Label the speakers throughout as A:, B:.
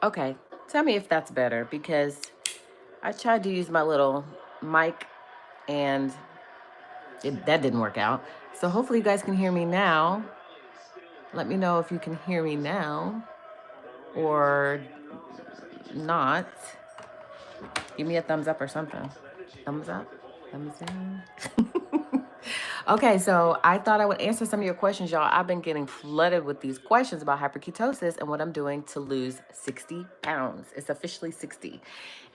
A: Okay, tell me if that's better, because I tried to use my little mic and that didn't work out. So hopefully you guys can hear me now. Let me know if you can hear me now or not. Give me a thumbs up or something. Thumbs up, thumbs down. Okay, so I thought I would answer some of your questions, y'all. I've been getting flooded with these questions about hyperketosis and what I'm doing to lose 60 pounds. It's officially 60.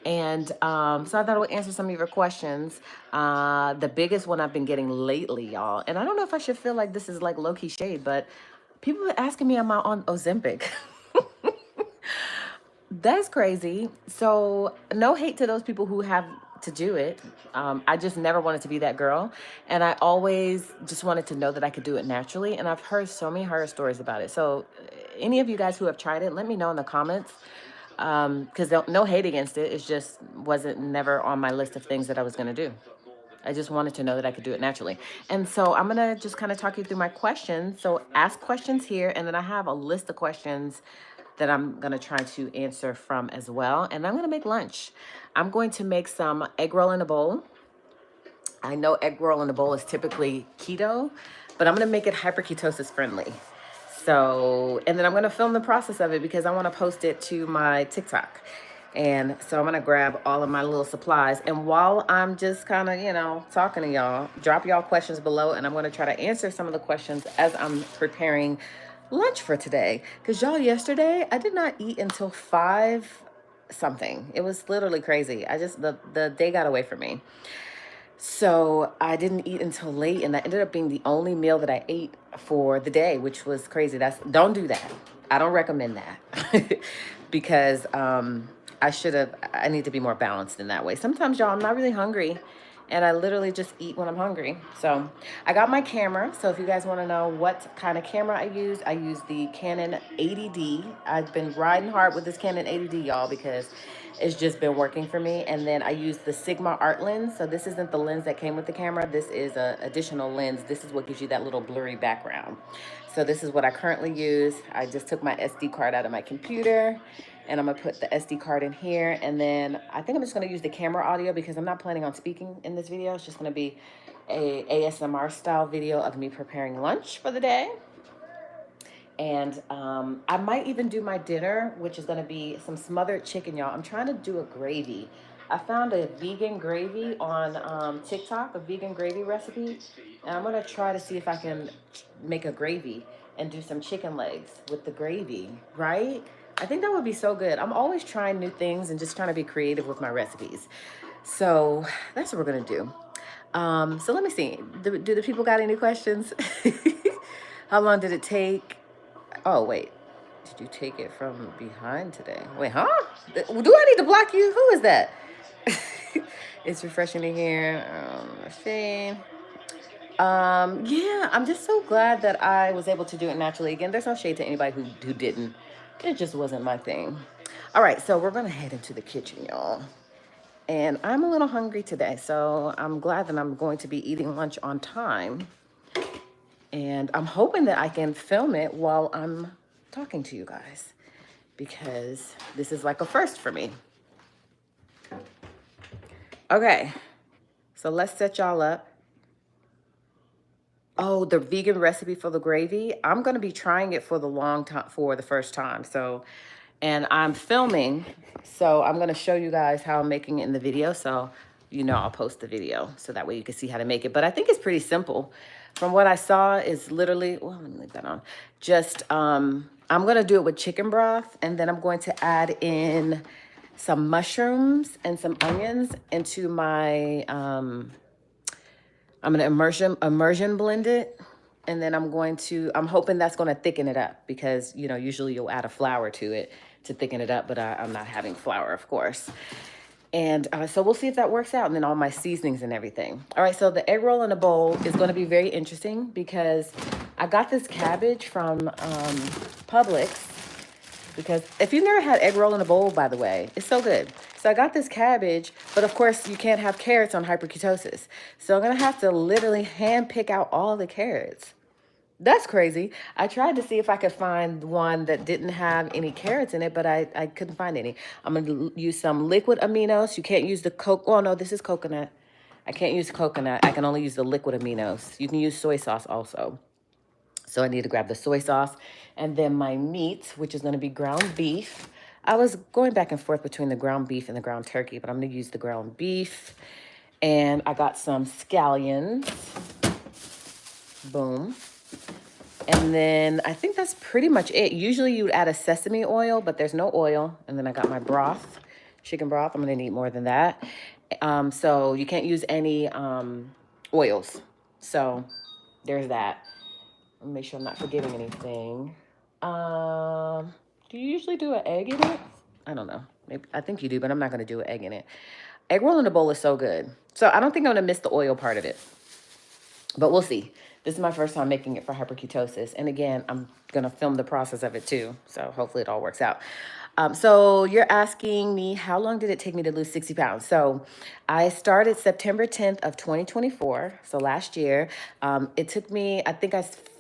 A: And so I thought I would answer some of your questions. The biggest one I've been getting lately, y'all, and I don't know if I should feel like this is like low-key shade, but people are asking me, am I on Ozempic? That's crazy. So, no hate to those people who have to do it. I just never wanted to be that girl. And I always just wanted to know that I could do it naturally. And I've heard so many horror stories about it. So, any of you guys who have tried it, let me know in the comments. Because no hate against it. It just wasn't never on my list of things that I was going to do. I just wanted to know that I could do it naturally. And so I'm going to just kind of talk you through my questions. So ask questions here. And then I have a list of questions that I'm going to try to answer from as well. And I'm going to make lunch. I'm going to make some egg roll in a bowl. I know egg roll in a bowl is typically keto, but I'm going to make it hyperketosis friendly. So, and then I'm going to film the process of it because I want to post it to my TikTok. And so I'm going to grab all of my little supplies. And while I'm just kind of, talking to y'all, drop y'all questions below. And I'm going to try to answer some of the questions as I'm preparing lunch for today. Because y'all, yesterday, I did not eat until 5 something. It was literally crazy. The day got away from me. So I didn't eat until late, and that ended up being the only meal that I ate for the day, which was crazy. Don't do that. I don't recommend that because I need to be more balanced in that way. Sometimes, y'all, I'm not really hungry, and I literally just eat when I'm hungry. So I got my camera. So if you guys want to know what kind of camera I use the Canon 80D. I've been riding hard with this Canon 80D, y'all, because it's just been working for me. And then I use the Sigma art lens. So this isn't the lens that came with the camera. This is an additional lens. This is what gives you that little blurry background. So this is what I currently use. I just took my SD card out of my computer, and I'm gonna put the SD card in here. And then I think I'm just gonna use the camera audio because I'm not planning on speaking in this video. It's just gonna be a ASMR style video of me preparing lunch for the day. And I might even do my dinner, which is going to be some smothered chicken, y'all. I'm trying to do a gravy. I found a vegan gravy on TikTok, a vegan gravy recipe. And I'm going to try to see if I can make a gravy and do some chicken legs with the gravy, right? I think that would be so good. I'm always trying new things and just trying to be creative with my recipes. So that's what we're going to do. So let me see. Do the people got any questions? How long did it take? Oh, wait. Did you take it from behind today? Wait, huh? Do I need to block you? Who is that? It's refreshing to hear. Shane. Yeah, I'm just so glad that I was able to do it naturally. Again, there's no shade to anybody who didn't. It just wasn't my thing. All right, so we're going to head into the kitchen, y'all. And I'm a little hungry today, so I'm glad that I'm going to be eating lunch on time. And I'm hoping that I can film it while I'm talking to you guys, because this is like a first for me. Okay, so let's set y'all up. Oh, the vegan recipe for the gravy. I'm going to be trying it for the first time. So, and I'm filming, so I'm going to show you guys how I'm making it in the video. So, I'll post the video so that way you can see how to make it. But I think it's pretty simple. From what I saw is literally, well, let me leave that on. Just, I'm going to do it with chicken broth, and then I'm going to add in some mushrooms and some onions into my, I'm going to immersion blend it. And then I'm hoping that's going to thicken it up because, usually you'll add a flour to it to thicken it up, but I'm not having flour, of course. And so we'll see if that works out, and then all my seasonings and everything. All right, so the egg roll in a bowl is going to be very interesting because I got this cabbage from Publix, because if you've never had egg roll in a bowl, by the way, it's so good. So I got this cabbage, but of course you can't have carrots on hyperketosis. So I'm going to have to literally hand pick out all the carrots. That's crazy. I tried to see if I could find one that didn't have any carrots in it, but I couldn't find any. I'm going to use some liquid aminos. You can't use the coke. Oh, no, this is coconut. I can't use coconut. I can only use the liquid aminos. You can use soy sauce also. So I need to grab the soy sauce. And then my meat, which is going to be ground beef. I was going back and forth between the ground beef and the ground turkey, but I'm going to use the ground beef. And I got some scallions. Boom. And then I think that's pretty much it. Usually you would add a sesame oil, but there's no oil. And then I got my broth, chicken broth. I'm going to need more than that. So you can't use any oils. So there's that. Let me make sure I'm not forgetting anything. Do you usually do an egg in it? I don't know. Maybe, I think you do, but I'm not going to do an egg in it. Egg roll in a bowl is so good. So I don't think I'm going to miss the oil part of it. But we'll see. This is my first time making it for hyper-ketosis. And again, I'm going to film the process of it too. So hopefully it all works out. So you're asking me, how long did it take me to lose 60 pounds? So I started September 10th of 2024. So last year, it took me, I think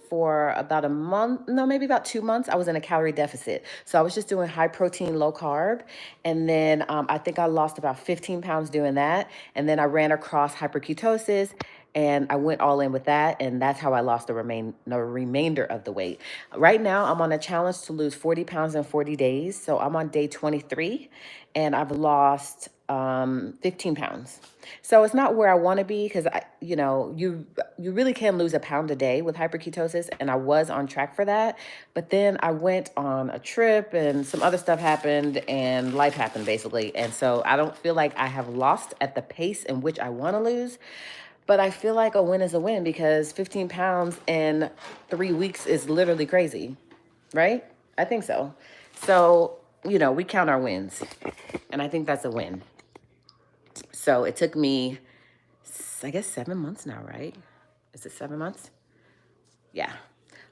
A: for about a month, no, maybe about 2 months, I was in a calorie deficit. So I was just doing high protein, low carb. And then I think I lost about 15 pounds doing that. And then I ran across hyper-ketosis and I went all in with that. And that's how I lost the remainder of the weight. Right now, I'm on a challenge to lose 40 pounds in 40 days. So I'm on day 23 and I've lost 15 pounds. So it's not where I want to be because you really can lose a pound a day with hyperketosis, and I was on track for that. But then I went on a trip and some other stuff happened and life happened basically. And so I don't feel like I have lost at the pace in which I want to lose. But I feel like a win is a win because 15 pounds in 3 weeks is literally crazy, right? I think so. So, we count our wins, and I think that's a win. So it took me, I guess, 7 months now, right? Is it 7 months? Yeah.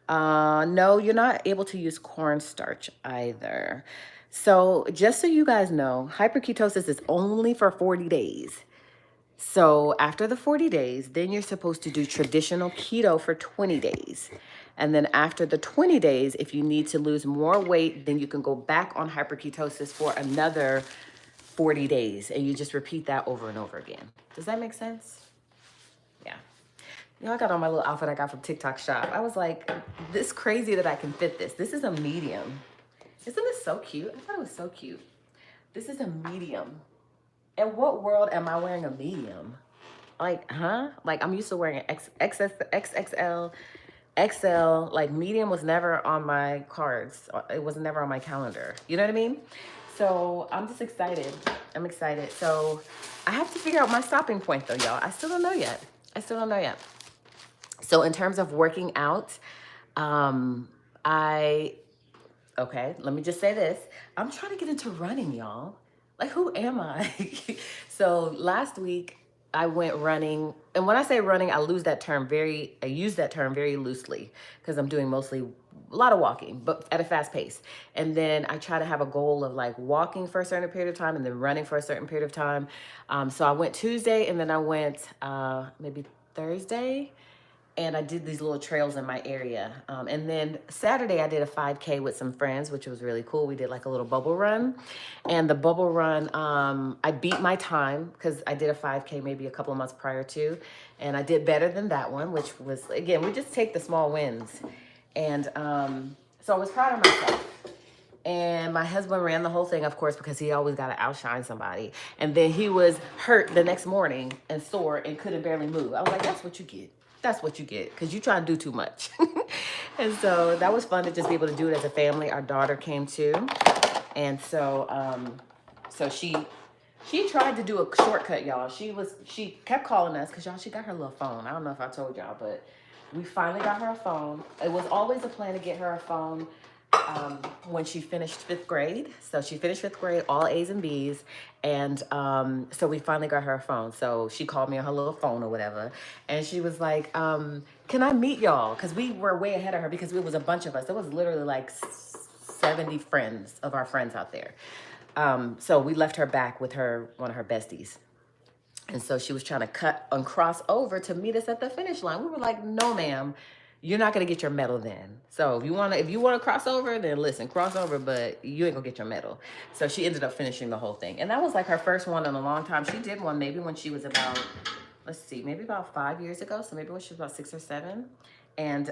A: No, you're not able to use cornstarch either. So just so you guys know, hyperketosis is only for 40 days. So after the 40 days, then you're supposed to do traditional keto for 20 days. And then after the 20 days, if you need to lose more weight, then you can go back on hyperketosis for another 40 days. And you just repeat that over and over again. Does that make sense? Yeah. I got on my little outfit I got from TikTok shop. I was like, this crazy that I can fit this. This is a medium. Isn't this so cute? I thought it was so cute. This is a medium. In what world am I wearing a medium? Like, huh? Like, I'm used to wearing XXL, XL. Like, medium was never on my cards. It was never on my calendar. You know what I mean? So I'm just excited. I'm excited. So I have to figure out my stopping point, though, y'all. I still don't know yet. So in terms of working out, okay, let me just say this. I'm trying to get into running, y'all. Like, who am I? So last week I went running, and when I say running, I use that term very loosely because I'm doing mostly a lot of walking, but at a fast pace. And then I try to have a goal of like walking for a certain period of time and then running for a certain period of time. So I went Tuesday and then I went maybe Thursday. And I did these little trails in my area. And then Saturday I did a 5K with some friends, which was really cool. We did like a little bubble run. And the bubble run, I beat my time because I did a 5K maybe a couple of months prior to. And I did better than that one, which was, again, we just take the small wins. And so I was proud of myself. And my husband ran the whole thing, of course, because he always got to outshine somebody. And then he was hurt the next morning and sore and couldn't barely move. I was like, that's what you get. That's what you get because you try to do too much. And so that was fun to just be able to do it as a family. Our daughter came too. And so she tried to do a shortcut, y'all. She kept calling us because, y'all, she got her little phone. I don't know if I told y'all, but we finally got her a phone. It was always a plan to get her a phone when she finished 5th grade. So she finished 5th grade, all A's and B's. And so we finally got her a phone. So she called me on her little phone or whatever. And she was like, can I meet y'all? Because we were way ahead of her because it was a bunch of us. It was literally like 70 friends of our friends out there. So we left her back with one of her besties. And so she was trying to cut and cross over to meet us at the finish line. We were like, no, ma'am. you're not gonna get your medal then. So if you wanna cross over, then listen, cross over, but you ain't gonna get your medal. So she ended up finishing the whole thing. And that was like her first one in a long time. She did one maybe when she was about, let's see, maybe about 5 years ago. So maybe when she was about 6 or 7. And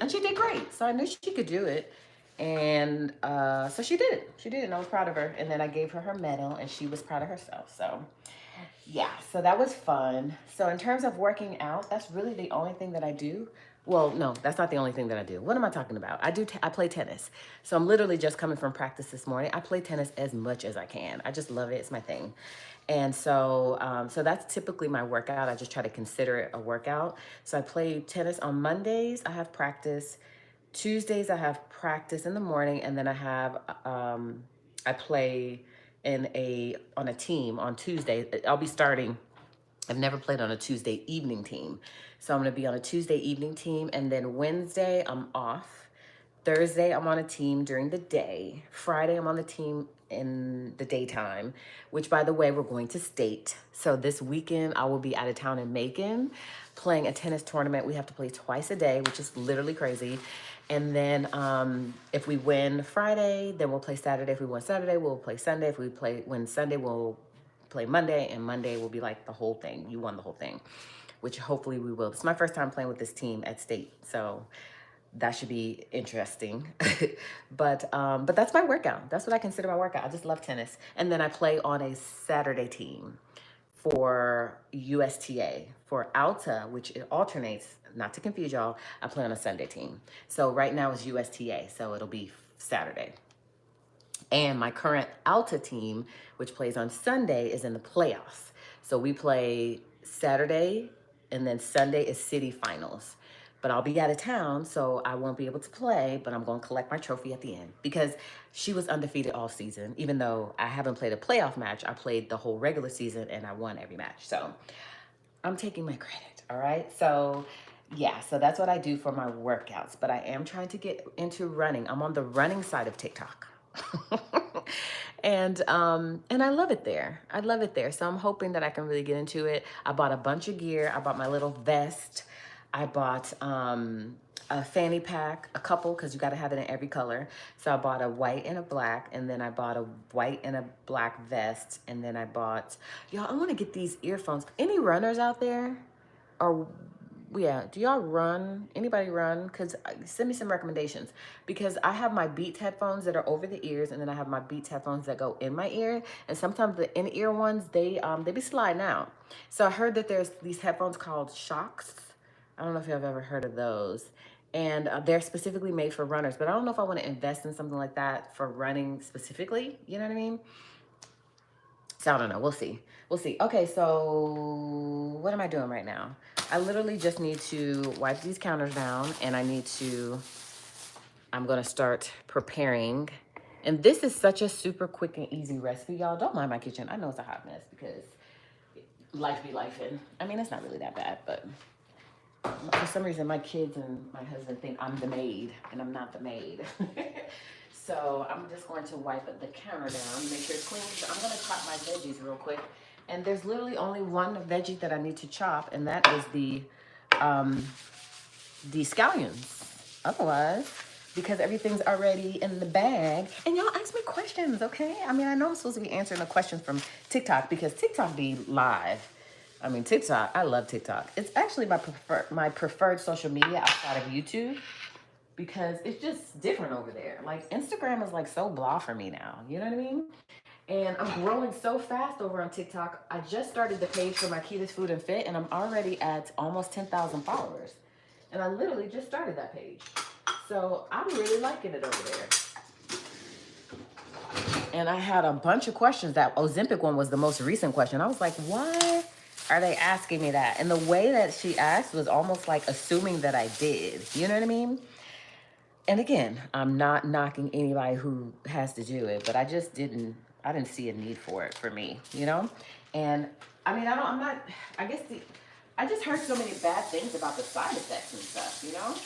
A: she did great. So I knew she could do it. And so she did it. She did it, and I was proud of her. And then I gave her her medal, and she was proud of herself. So yeah, so that was fun. So in terms of working out, that's really the only thing that I do. Well, no, that's not the only thing that I do. What am I talking about? I play tennis. So I'm literally just coming from practice this morning. I play tennis as much as I can. I just love it. It's my thing. And so, so that's typically my workout. I just try to consider it a workout. So I play tennis on Mondays. I have practice. Tuesdays I have practice in the morning, and then I play on a team on Tuesday. I'll be starting. I've never played on a Tuesday evening team. So I'm going to be on a Tuesday evening team, and then Wednesday I'm off. Thursday I'm on a team during the day. Friday I'm on the team in the daytime, which by the way, we're going to state. So this weekend I will be out of town in Macon playing a tennis tournament. We have to play twice a day, which is literally crazy. And then if we win Friday, then we'll play Saturday. If we win Saturday, we'll play Sunday. If we win Sunday, we'll play Monday, and Monday will be like the whole thing. You won the whole thing, which hopefully we will. It's my first time playing with this team at state, so that should be interesting. But that's my workout. That's what I consider my workout. I just love tennis. And then I play on a Saturday team for USTA. For Alta, which it alternates, not to confuse y'all, I play on a Sunday team. So right now it's USTA, so it'll be Saturday. And my current Alta team, which plays on Sunday, is in the playoffs. So we play Saturday, and then Sunday is city finals. But I'll be out of town, so I won't be able to play, but I'm going to collect my trophy at the end, because she was undefeated all season. Even though I haven't played a playoff match, I played the whole regular season, and I won every match. So I'm taking my credit, all right? So yeah, so that's what I do for my workouts. But I am trying to get into running. I'm on the running side of TikTok. And I love it there. I love it there. So I'm hoping that I can really get into it. I bought a bunch of gear. I bought my little vest. I bought a fanny pack, a couple, because you got to have it in every color. So I bought a white and a black, and then I bought a white and a black vest, and then I bought, y'all, I want to get these earphones. Any runners out there? Or yeah, do y'all run? Anybody run? Because send me some recommendations, because I have my Beats headphones that are over the ears, and then I have my Beats headphones that go in my ear, and sometimes the in-ear ones, they be sliding out. So I heard that there's these headphones called Shocks. I don't know if you've ever heard of those. And they're specifically made for runners, but I don't know if I want to invest in something like that for running specifically. You know what I mean? So I don't know. We'll see. We'll see. Okay, so what am I doing right now? I literally just need to wipe these counters down, and I'm going to start preparing. And this is such a super quick and easy recipe, y'all. Don't mind my kitchen. I know it's a hot mess because life be lifing. I mean, it's not really that bad, but for some reason, my kids and my husband think I'm the maid, and I'm not the maid. So I'm just going to wipe the counter down, make sure it's clean. So I'm going to chop my veggies real quick. And there's literally only one veggie that I need to chop, and that is the scallions. Otherwise, because everything's already in the bag. And y'all ask me questions, okay? I mean, I know I'm supposed to be answering the questions from TikTok, because TikTok be live. I mean, TikTok, I love TikTok. It's actually my preferred social media outside of YouTube, because it's just different over there. Like, Instagram is like so blah for me now. You know what I mean? And I'm growing so fast over on TikTok. I just started the page for my Quita's Food and Fit, and I'm already at almost 10,000 followers. And I literally just started that page. So I'm really liking it over there. And I had a bunch of questions. That Ozempic one was the most recent question. I was like, why are they asking me that? And the way that she asked was almost like assuming that I did. You know what I mean? And again, I'm not knocking anybody who has to do it, but I didn't see a need for it for me, you know? And I mean, I just heard so many bad things about the side effects and stuff, you know?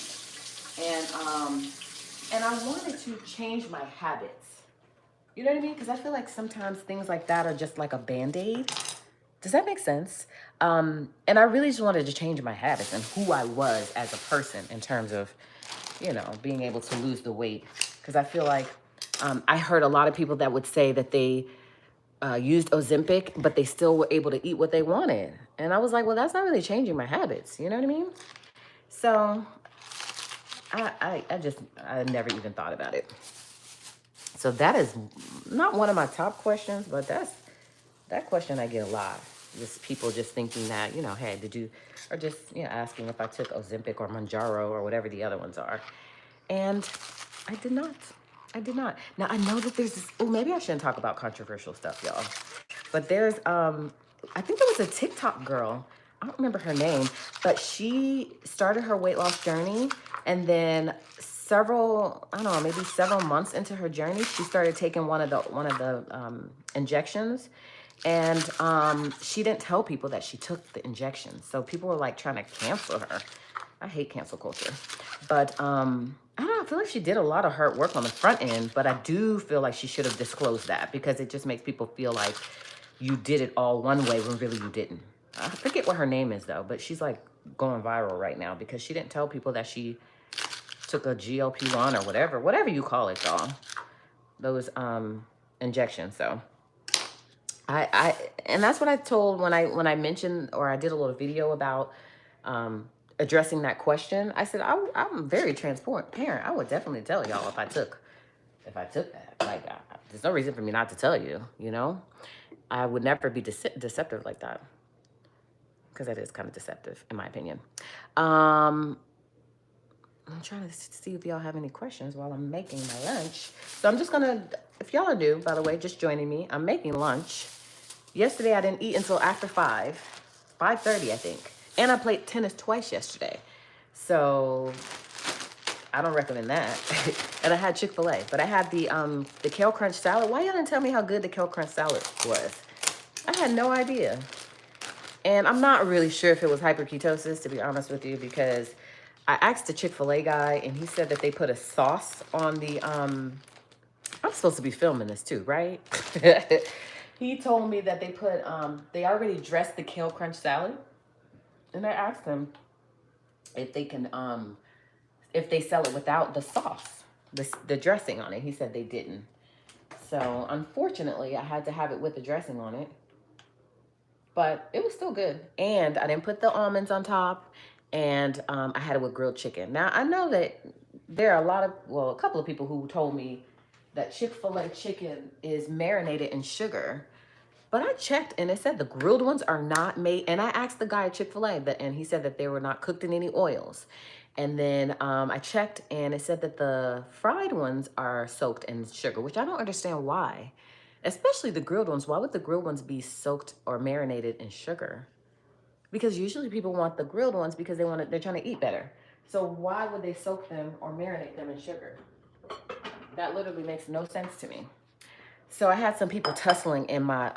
A: And I wanted to change my habits. You know what I mean? Because I feel like sometimes things like that are just like a Band-Aid. Does that make sense? And I really just wanted to change my habits and who I was as a person in terms of, being able to lose the weight. Because I feel like I heard a lot of people that would say that they used Ozempic, but they still were able to eat what they wanted. And I was like, well, that's not really changing my habits. You know what I mean? So I never even thought about it. So that is not one of my top questions, but that question I get a lot. Just people just thinking that, hey, did you, or just, asking if I took Ozempic or Manjaro or whatever the other ones are. And I did not. I did not. Now I know that there's this, maybe I shouldn't talk about controversial stuff, y'all. But there's, I think there was a TikTok girl. I don't remember her name, but she started her weight loss journey, and then I don't know, maybe several months into her journey, she started taking one of the injections, and she didn't tell people that she took the injection. So people were like trying to cancel her. I hate cancel culture, but I don't know. I feel like she did a lot of hard work on the front end, but I do feel like she should have disclosed that, because it just makes people feel like you did it all one way when really you didn't. I forget what her name is though, but she's like going viral right now because she didn't tell people that she took a GLP-1 or whatever you call it, y'all. Those injections. So and that's what I told when I mentioned, or I did a little video about addressing that question. I said I'm very transparent. I would definitely tell y'all if I took that. Like, there's no reason for me not to tell you. I would never be deceptive like that, because that is kind of deceptive in my opinion. I'm trying to see if y'all have any questions while I'm making my lunch. So I'm just gonna, if y'all are new, by the way, just joining me, I'm making lunch. Yesterday I didn't eat until after 5:30 I think. And I played tennis twice yesterday. So I don't recommend that. And I had Chick-fil-A, but I had the kale crunch salad. Why y'all didn't tell me how good the kale crunch salad was? I had no idea. And I'm not really sure if it was hyper-ketosis, to be honest with you, because I asked the Chick-fil-A guy and he said that they put a sauce on the, I'm supposed to be filming this too, right? He told me that they already dressed the kale crunch salad. And I asked him if they can, if they sell it without the sauce, the dressing on it. He said they didn't. So unfortunately, I had to have it with the dressing on it. But it was still good. And I didn't put the almonds on top. And I had it with grilled chicken. Now, I know that there are a couple of people who told me that Chick-fil-A chicken is marinated in sugar. But I checked and it said the grilled ones are not made. And I asked the guy at Chick-fil-A and he said that they were not cooked in any oils. And then I checked and it said that the fried ones are soaked in sugar, which I don't understand why. Especially the grilled ones. Why would the grilled ones be soaked or marinated in sugar? Because usually people want the grilled ones because they're trying to eat better. So why would they soak them or marinate them in sugar? That literally makes no sense to me. So I had some people tussling in my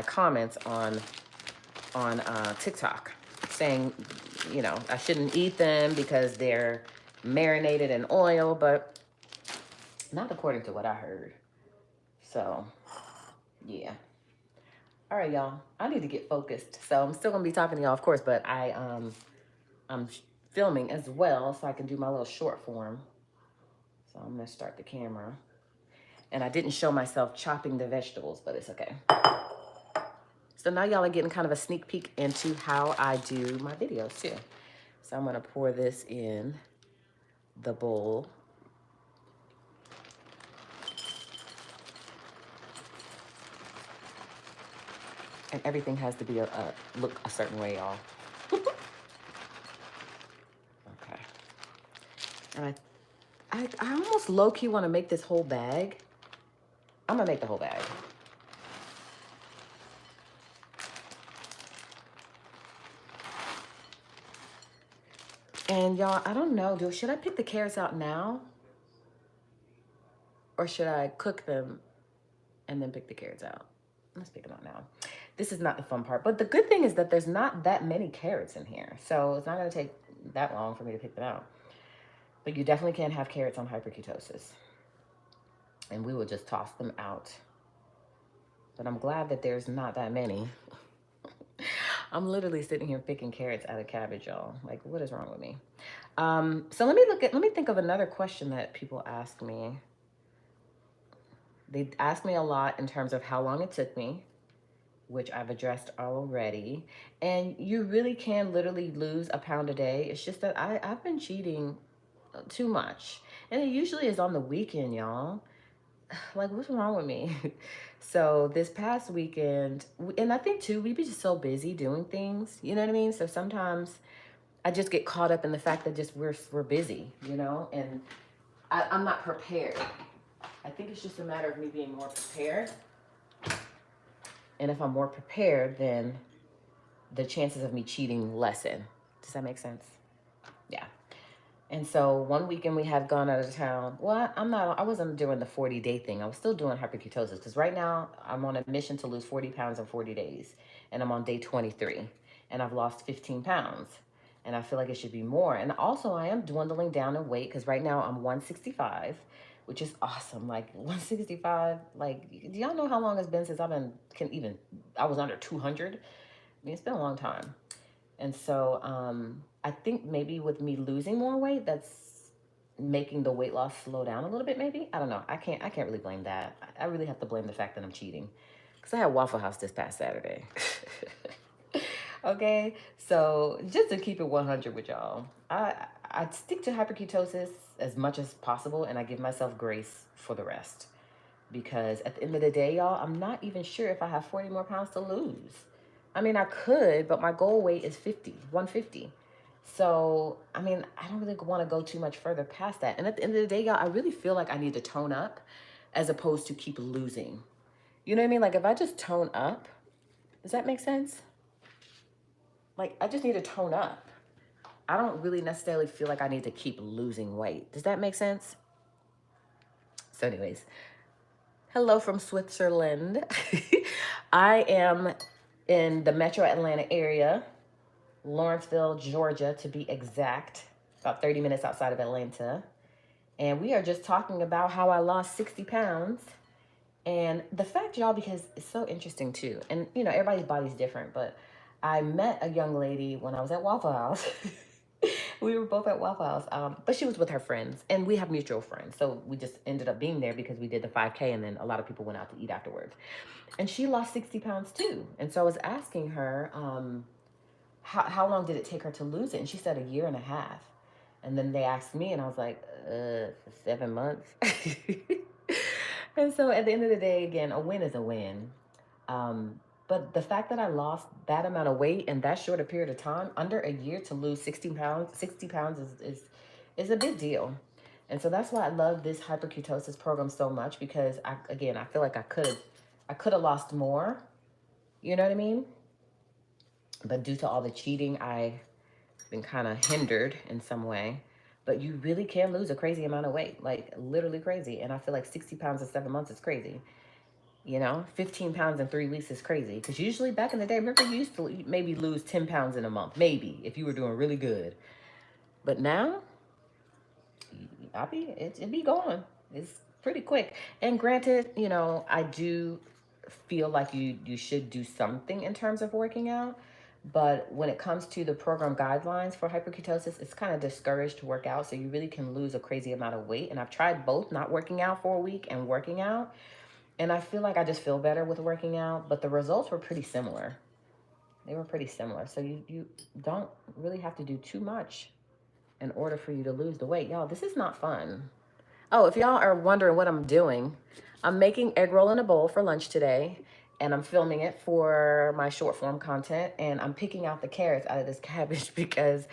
A: comments on TikTok, saying, I shouldn't eat them because they're marinated in oil, but not according to what I heard. So, yeah. All right, y'all. I need to get focused. So I'm still gonna be talking to y'all, of course, but I'm filming as well, so I can do my little short form. So I'm gonna start the camera. And I didn't show myself chopping the vegetables, but it's okay. So now y'all are getting kind of a sneak peek into how I do my videos too. So I'm gonna pour this in the bowl. And everything has to be look a certain way, y'all. Okay. And I almost low-key want to make this whole bag. I'm gonna make the whole bag. And y'all, I don't know, should I pick the carrots out now? Or should I cook them and then pick the carrots out? Let's pick them out now. This is not the fun part, but the good thing is that there's not that many carrots in here. So it's not gonna take that long for me to pick them out. But you definitely can't have carrots on hyper-ketosis. And we will just toss them out but I'm glad that there's not that many. I'm literally sitting here picking carrots out of cabbage, y'all. Like, what is wrong with me? So let me think of another question that people ask me. They ask me a lot in terms of how long it took me, which I've addressed already. And you really can literally lose a pound a day. It's just that I've been cheating too much. And it usually is on the weekend, y'all. Like, what's wrong with me? So this past weekend, and I think too, we be just so busy doing things, you know what I mean? So sometimes I just get caught up in the fact that just we're busy, you know, and I'm not prepared. I think it's just a matter of me being more prepared. And if I'm more prepared, then the chances of me cheating lessen. Does that make sense? Yeah. And so one weekend we had gone out of town. Well, I wasn't doing the 40-day thing. I was still doing hyper-ketosis because right now I'm on a mission to lose 40 pounds in 40 days. And I'm on day 23. And I've lost 15 pounds. And I feel like it should be more. And also I am dwindling down in weight because right now I'm 165, which is awesome. Like 165, like, do y'all know how long it's been since I was under 200? I mean, it's been a long time. And so I think maybe with me losing more weight, that's making the weight loss slow down a little bit, maybe. I don't know. I can't really blame that. I really have to blame the fact that I'm cheating. Because I had Waffle House this past Saturday. Okay, so just to keep it 100 with y'all, I stick to hyperketosis as much as possible, and I give myself grace for the rest. Because at the end of the day, y'all, I'm not even sure if I have 40 more pounds to lose. I mean, I could, but my goal weight is 150. So, I mean, I don't really want to go too much further past that. And at the end of the day, y'all, I really feel like I need to tone up as opposed to keep losing. You know what I mean? Like, if I just tone up, does that make sense? Like, I just need to tone up. I don't really necessarily feel like I need to keep losing weight. Does that make sense? So anyways, hello from Switzerland. I am in the metro Atlanta area, Lawrenceville, Georgia, to be exact, about 30 minutes outside of Atlanta. And we are just talking about how I lost 60 pounds. And the fact, y'all, because it's so interesting too. And, you know, everybody's body's different, but I met a young lady when I was at Waffle House. We were both at Waffle House, but she was with her friends, and we have mutual friends. So we just ended up being there because we did the 5K, and then a lot of people went out to eat afterwards. And she lost 60 pounds too. And so I was asking her, how long did it take her to lose it? And she said 1.5 years. And then they asked me, and I was like, 7 months. And so at the end of the day, again, a win is a win. But the fact that I lost that amount of weight in that short a period of time, under 1 year, to lose 60 pounds is a big deal. And so that's why I love this hyperketosis program so much, because I feel like I could have lost more. You know what I mean? But due to all the cheating, I've been kind of hindered in some way. But you really can lose a crazy amount of weight, like literally crazy. And I feel like 60 pounds in 7 months is crazy. You know, 15 pounds in 3 weeks is crazy. Because usually back in the day, remember, you used to maybe lose 10 pounds in a month. Maybe, if you were doing really good. But now, it'd be gone. It's pretty quick. And granted, you know, I do feel like you should do something in terms of working out. But when it comes to the program guidelines for hyperketosis, it's kind of discouraged to work out. So you really can lose a crazy amount of weight. And I've tried both, not working out for a week and working out. And I feel like I just feel better with working out, but the results were pretty similar. They were pretty similar. So you don't really have to do too much in order for you to lose the weight. Y'all, this is not fun. Oh, if y'all are wondering what I'm doing, I'm making egg roll in a bowl for lunch today, and I'm filming it for my short form content, and I'm picking out the carrots out of this cabbage because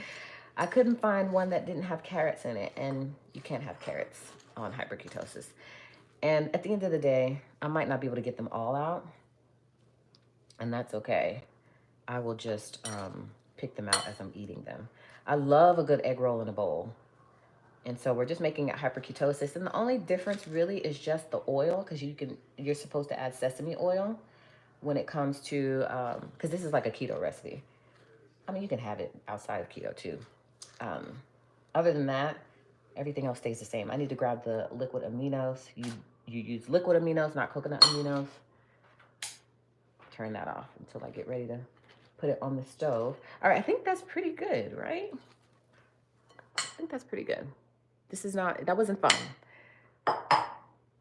A: I couldn't find one that didn't have carrots in it, and you can't have carrots on hyperketosis. And at the end of the day, I might not be able to get them all out, and that's okay. I will just pick them out as I'm eating them. I love a good egg roll in a bowl. And so we're just making it hyperketosis. And the only difference really is just the oil, because you're supposed to add sesame oil when it comes to, because this is like a keto recipe. I mean, you can have it outside of keto too. Other than that, everything else stays the same. I need to grab the liquid aminos. You use liquid aminos, not coconut aminos. turn that off until I get ready to put it on the stove. All right, I think that's pretty good, right? I think that's pretty good. This is not, that wasn't fun.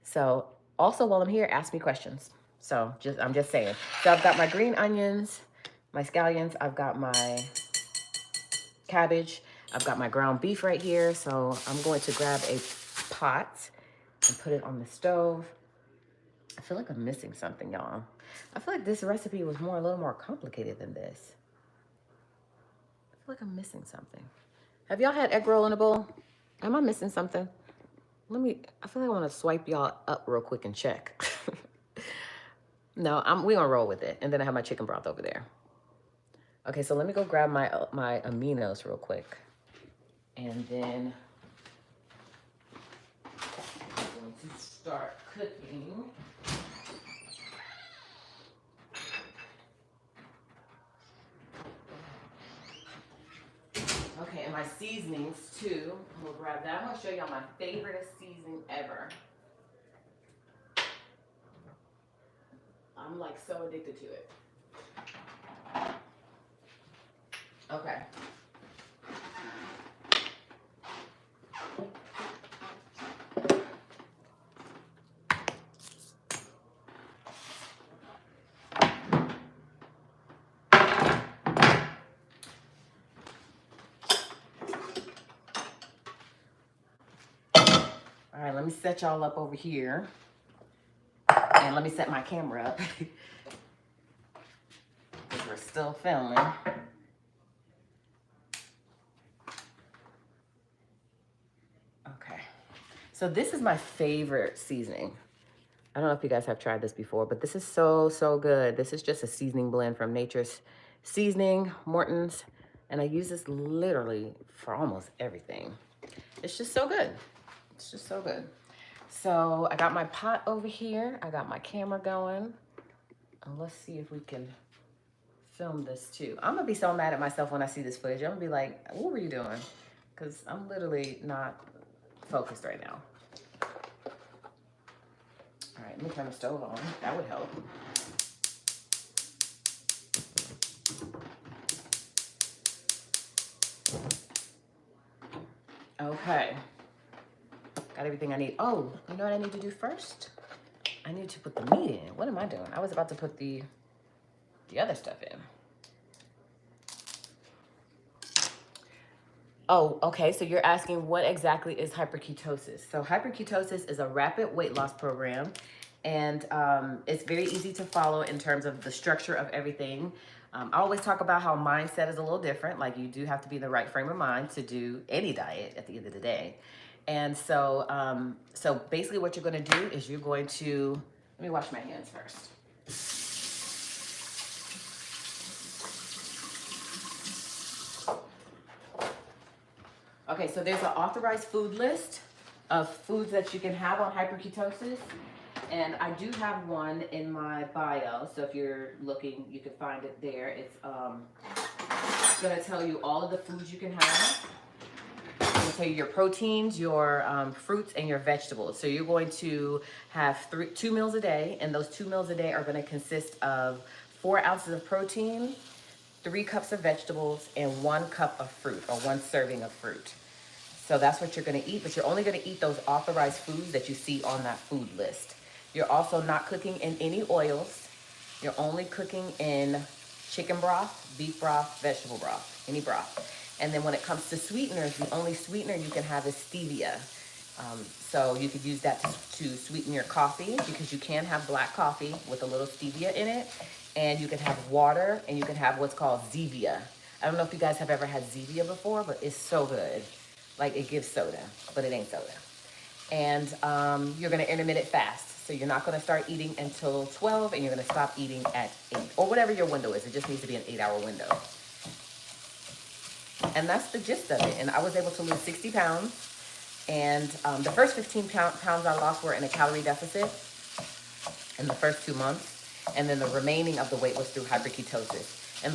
A: So also while I'm here, ask me questions. So I'm just saying. So I've got my green onions, my scallions, I've got my cabbage, I've got my ground beef right here. So I'm going to grab a pot and put it on the stove. I feel like I'm missing something, y'all. I feel like this recipe was a little more complicated than this. I feel like I'm missing something. Have y'all had egg roll in a bowl? Am I missing something? I feel like I want to swipe y'all up real quick and check. No, we're gonna roll with it. And then I have my chicken broth over there. Okay, so let me go grab my aminos real quick. And then I'm going to start cooking. Okay, and my seasonings too. We'll grab that. I'm gonna show y'all my favorite seasoning ever. I'm like so addicted to it. Okay. All right, let me set y'all up over here. And let me set my camera up. Because we're still filming. Okay. So this is my favorite seasoning. I don't know if you guys have tried this before, but this is so, so good. This is just a seasoning blend from Nature's Seasoning, Morton's. And I use this literally for almost everything. It's just so good. It's just so good. So I got my pot over here. I got my camera going. And let's see if we can film this too. I'm gonna be so mad at myself when I see this footage. I'm gonna be like, what were you doing? Because I'm literally not focused right now. All right, let me turn the stove on. That would help. Okay. Got everything I need. Oh, you know what I need to do first? I need to put the meat in. What am I doing? I was about to put the other stuff in. Oh, okay. So you're asking what exactly is hyper-ketosis? So hyper-ketosis is a rapid weight loss program, and it's very easy to follow in terms of the structure of everything. I always talk about how mindset is a little different. Like you do have to be in the right frame of mind to do any diet at the end of the day. And so, so basically what you're going to do is you're going to, let me wash my hands first. Okay, so there's an authorized food list of foods that you can have on hyper-ketosis. And I do have one in my bio. So if you're looking, you can find it there. It's going to tell you all of the foods you can have. It's going to tell you your proteins, your fruits, and your vegetables. So you're going to have 2 meals a day. And those 2 meals a day are going to consist of 4 ounces of protein, 3 cups of vegetables, and 1 cup of fruit, or 1 serving of fruit. So that's what you're going to eat, but you're only going to eat those authorized foods that you see on that food list. You're also not cooking in any oils. You're only cooking in chicken broth, beef broth, vegetable broth, any broth. And then when it comes to sweeteners, the only sweetener you can have is stevia. So you could use that to sweeten your coffee, because you can have black coffee with a little stevia in it. And you can have water, and you can have what's called Zevia. I don't know if you guys have ever had Zevia before, but it's so good. Like it gives soda, but it ain't soda. And you're gonna intermittent fast. So you're not gonna start eating until 12, and you're gonna stop eating at 8, or whatever your window is. It just needs to be an 8-hour window. And that's the gist of it. And I was able to lose 60 pounds. And the first 15 pounds I lost were in a calorie deficit in the first 2 months. And then the remaining of the weight was through hyper-ketosis. And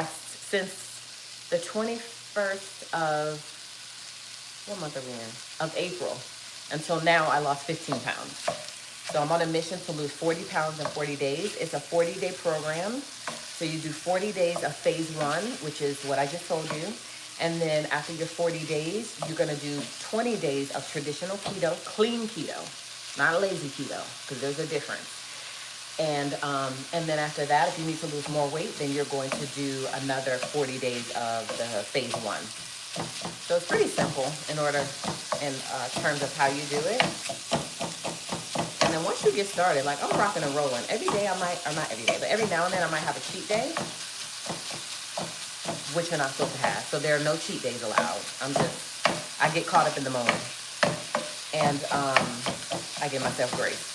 A: since the 21st of, what month are we in? Of April, until now, I lost 15 pounds. So I'm on a mission to lose 40 pounds in 40 days. It's a 40-day program. So you do 40 days of phase 1, which is what I just told you. And then after your 40 days, you're going to do 20 days of traditional keto, clean keto, not a lazy keto, because there's a difference. And then after that, if you need to lose more weight, then you're going to do another 40 days of the phase 1. So it's pretty simple in terms of how you do it. And then once you get started, like I'm rocking and rolling. Every day I might, or not every day, but every now and then I might have a cheat day, which you're not supposed to have. So there are no cheat days allowed. I get caught up in the moment. And I give myself grace.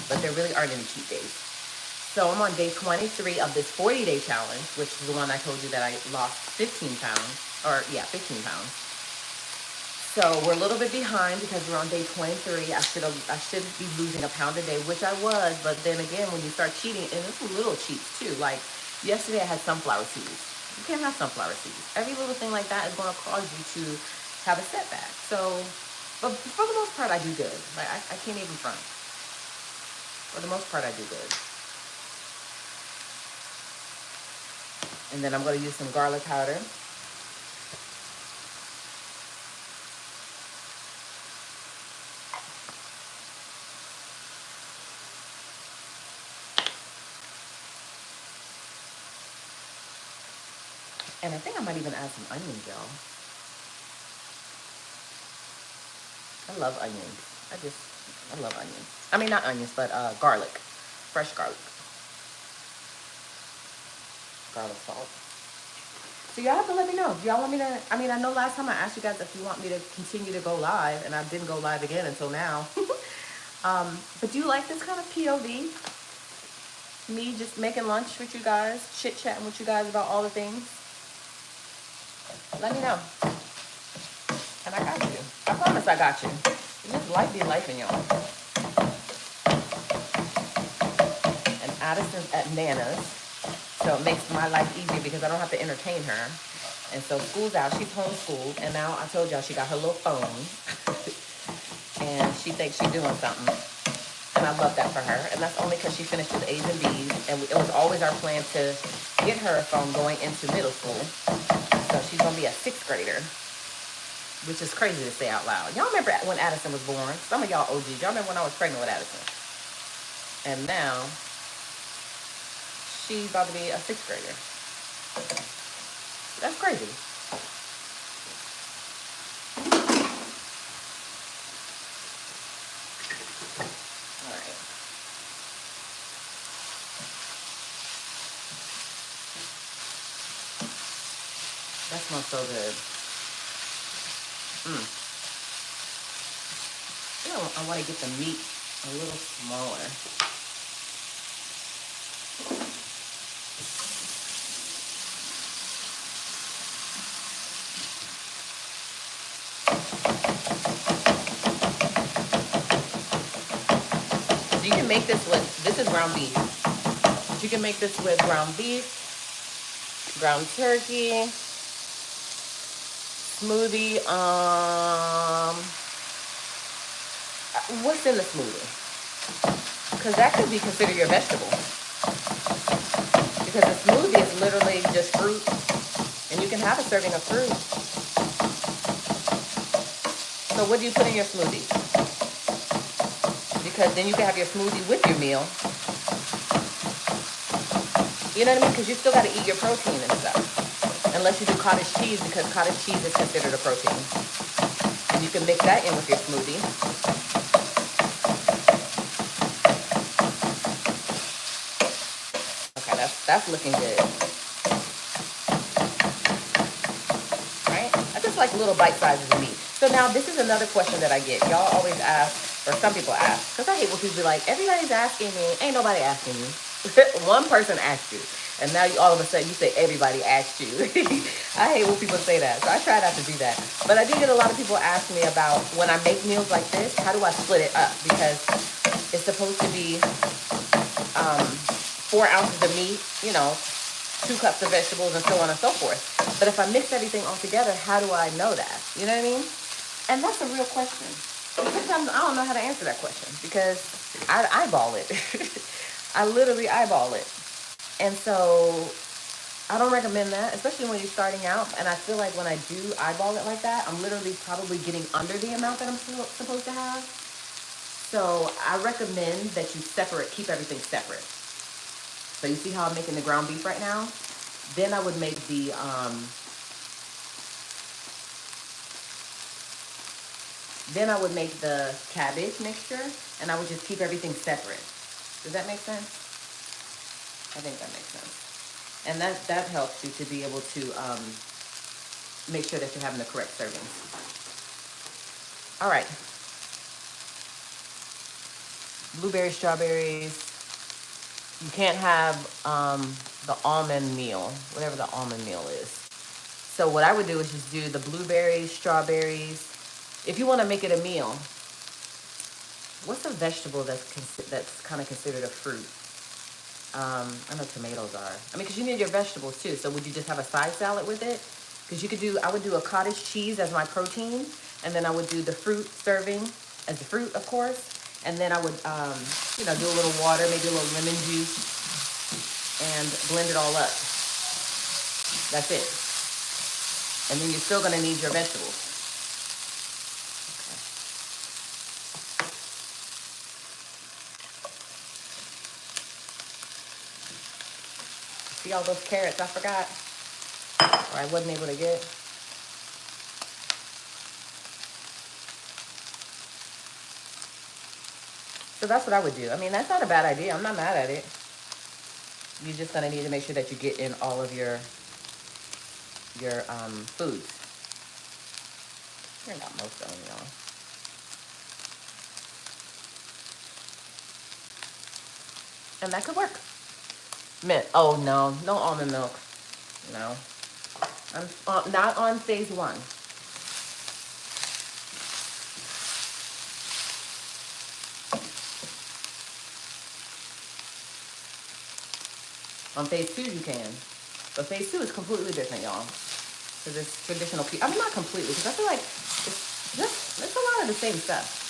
A: But there really aren't any cheat days. So I'm on day 23 of this 40-day challenge, which is the one I told you that I lost 15 pounds. 15 pounds. So we're a little bit behind because we're on day 23. I should be losing a pound a day, which I was. But then again, when you start cheating, and it's little cheats too. Like yesterday, I had sunflower seeds. You can't have sunflower seeds. Every little thing like that is going to cause you to have a setback. So, but for the most part, I do good. Like I can't even front. For the most part, I do good. And then I'm going to use some garlic powder. And I think I might even add some onions, y'all. I love onions. I love onions. I mean, not onions, but garlic. Fresh garlic. Garlic salt. So y'all have to let me know. Do y'all want me to, I mean, I know last time I asked you guys if you want me to continue to go live, and I didn't go live again until now. But do you like this kind of POV? Me just making lunch with you guys, chit-chatting with you guys about all the things? Let me know. And I got you. I promise I got you. Just life be life in y'all. And Addison's at Nana's. So it makes my life easier because I don't have to entertain her. And so school's out. She's homeschooled. And now I told y'all she got her little phone. And she thinks she's doing something. And I love that for her. And that's only because she finished with A's and B's. And it was always our plan to get her a phone going into middle school. So she's going to be a 6th grader. Which is crazy to say out loud. Y'all remember when Addison was born? Some of y'all OGs. Y'all remember when I was pregnant with Addison? And now, she's about to be a 6th grader. That's crazy. All right. That smells so good. I want to get the meat a little smaller. So you can make this with, this is ground beef. But you can make this with ground beef, ground turkey, smoothie, what's in the smoothie? Because that could be considered your vegetable. Because the smoothie is literally just fruit, and you can have a serving of fruit. So what do you put in your smoothie? Because then you can have your smoothie with your meal. You know what I mean? Because you still got to eat your protein and stuff. Unless you do cottage cheese, because cottage cheese is considered a protein. And you can mix that in with your smoothie. Okay, that's looking good. Right? I just like little bite sizes of meat. So now this is another question that I get. Y'all always ask, or some people ask, because I hate when people be like, everybody's asking me. Ain't nobody asking you. One person asked you. And now all of a sudden you say everybody asked you. I hate when people say that. So I try not to do that. But I do get a lot of people ask me about when I make meals like this, how do I split it up? Because it's supposed to be 4 ounces of meat, 2 cups of vegetables, and so on and so forth. But if I mix everything all together, how do I know that? You know what I mean? And that's a real question. Sometimes I don't know how to answer that question because I eyeball it. I literally eyeball it. And so I don't recommend that, especially when you're starting out. And I feel like when I do eyeball it like that, I'm literally probably getting under the amount that I'm supposed to have. So I recommend that you keep everything separate. So you see how I'm making the ground beef right now? Then I would make the cabbage mixture, and I would just keep everything separate. Does that make sense? I think that makes sense. And that helps you to be able to make sure that you're having the correct servings. All right. Blueberries, strawberries. You can't have the almond meal, whatever the almond meal is. So what I would do is just do the blueberries, strawberries. If you want to make it a meal, what's a vegetable that's kind of considered a fruit? I know tomatoes are. I mean, because you need your vegetables too. So would you just have a side salad with it? Because I would do a cottage cheese as my protein, and then I would do the fruit serving as the fruit, of course. And then I would, do a little water, maybe a little lemon juice, and blend it all up. That's it. And then you're still going to need your vegetables. See all those carrots I forgot? Or I wasn't able to get? So that's what I would do. I mean, that's not a bad idea. I'm not mad at it. You're just going to need to make sure that you get in all of your foods. I got most of them, y'all. And that could work. Mint. Oh, no almond milk. No. I'm not on phase 1. On phase 2, you can. But phase 2 is completely different, y'all. Because it's traditional. I mean, not completely, because I feel like it's a lot of the same stuff.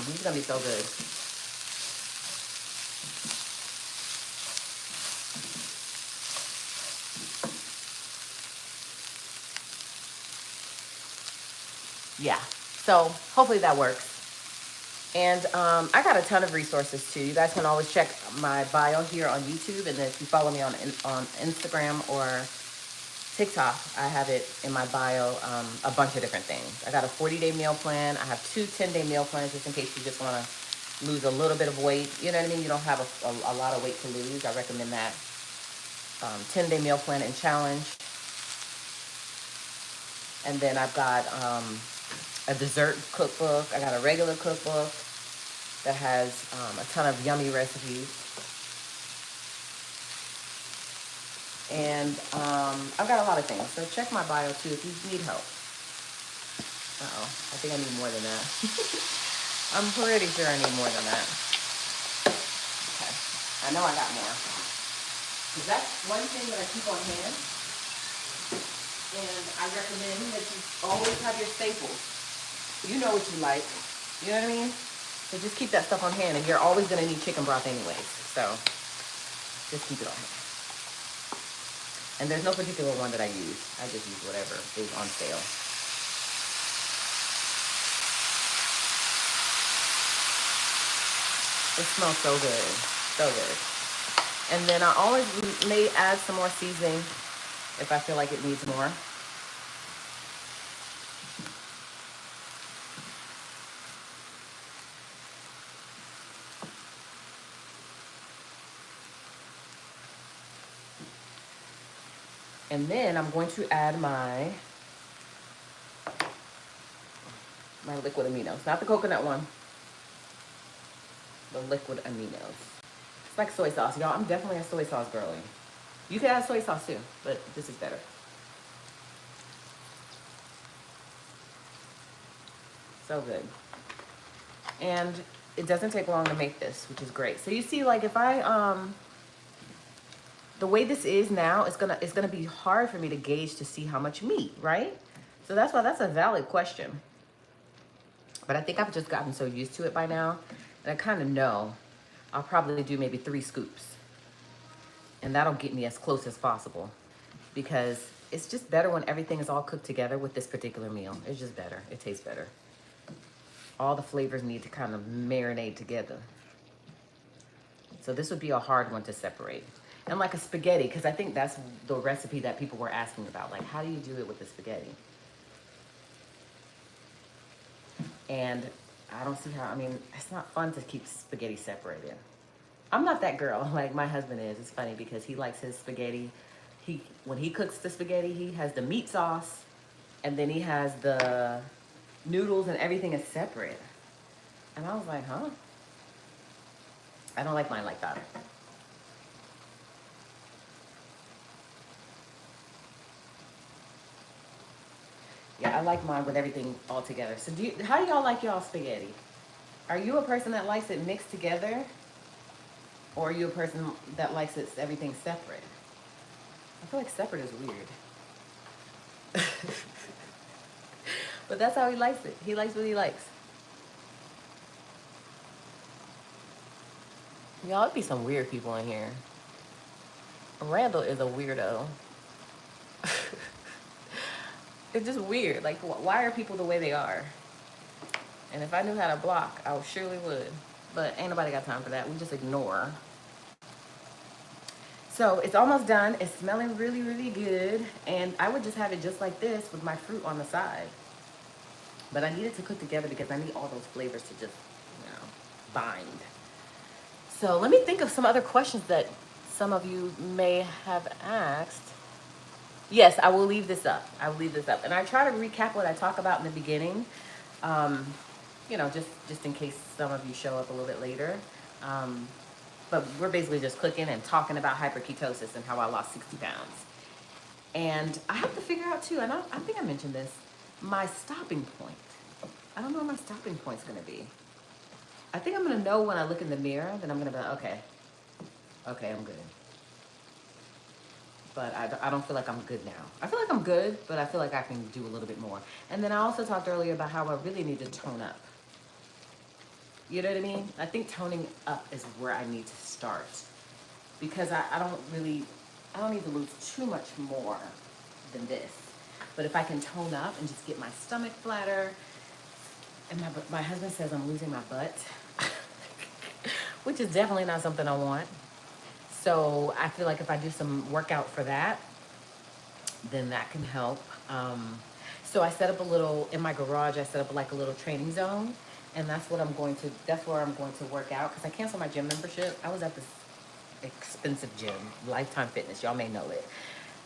A: He's going to be so good. Yeah. So hopefully that works. And I got a ton of resources too. You guys can always check my bio here on YouTube, and then if you follow me on Instagram or TikTok, I have it in my bio, a bunch of different things. I got a 40-day meal plan. I have 2 10-day meal plans just in case you just want to lose a little bit of weight. You know what I mean? You don't have a lot of weight to lose. I recommend that 10-day meal plan and challenge. And then I've got a dessert cookbook. I got a regular cookbook that has a ton of yummy recipes. And I've got a lot of things. So check my bio too if you need help. Uh-oh, I think I need more than that. I'm pretty sure I need more than that. Okay, I know I got more. Because that's one thing that I keep on hand. And I recommend that you always have your staples. You know what you like. You know what I mean? So just keep that stuff on hand, and you're always going to need chicken broth anyways. So just keep it on hand. And there's no particular one that I use. I just use whatever is on sale. It smells so good. So good. And then I always may add some more seasoning if I feel like it needs more. And then I'm going to add my liquid aminos. Not the coconut one. The liquid aminos. It's like soy sauce. Y'all, I'm definitely a soy sauce girly. You can add soy sauce too, but this is better. So good. And it doesn't take long to make this, which is great. So you see, like if I the way this is now, it's gonna be hard for me to gauge to see how much meat, right? So that's why that's a valid question. But I think I've just gotten so used to it by now, and I kind of know I'll probably do maybe 3 scoops, and that'll get me as close as possible, because it's just better when everything is all cooked together with this particular meal. It's just better. It tastes better. All the flavors need to kind of marinate together. So this would be a hard one to separate. And like a spaghetti, because I think that's the recipe that people were asking about. Like, how do you do it with the spaghetti? And I don't see how, I mean, it's not fun to keep spaghetti separated. I'm not that girl like my husband is. It's funny because he likes his spaghetti. When he cooks the spaghetti, he has the meat sauce, and then he has the noodles, and everything is separate. And I was like, huh? I don't like mine like that. Yeah, I like mine with everything all together. So how do y'all like y'all spaghetti? Are you a person that likes it mixed together? Or are you a person that likes everything separate? I feel like separate is weird. But that's how he likes it. He likes what he likes. Y'all, it'd be some weird people in here. Randall is a weirdo. It's just weird. Like, why are people the way they are? And if I knew how to block, I surely would. But ain't nobody got time for that. We just ignore. So it's almost done. It's smelling really, really good. And I would just have it just like this with my fruit on the side. But I need it to cook together because I need all those flavors to just, bind. So let me think of some other questions that some of you may have asked. Yes, I will leave this up. I will leave this up. And I try to recap what I talk about in the beginning, just in case some of you show up a little bit later. But we're basically just cooking and talking about hyper-ketosis and how I lost 60 pounds. And I have to figure out too, and I think I mentioned this, my stopping point. I don't know what my stopping point's gonna be. I think I'm gonna know when I look in the mirror, then I'm gonna be like, okay, I'm good. But I don't feel like I'm good now. I feel like I'm good, but I feel like I can do a little bit more. And then I also talked earlier about how I really need to tone up. You know what I mean? I think toning up is where I need to start, because I don't need to lose too much more than this. But if I can tone up and just get my stomach flatter, and my husband says I'm losing my butt, which is definitely not something I want. So I feel like if I do some workout for that, then that can help. So I set up in my garage, I set up like a little training zone, and that's where I'm going to work out, because I canceled my gym membership. I was at this expensive gym, Lifetime Fitness, y'all may know it.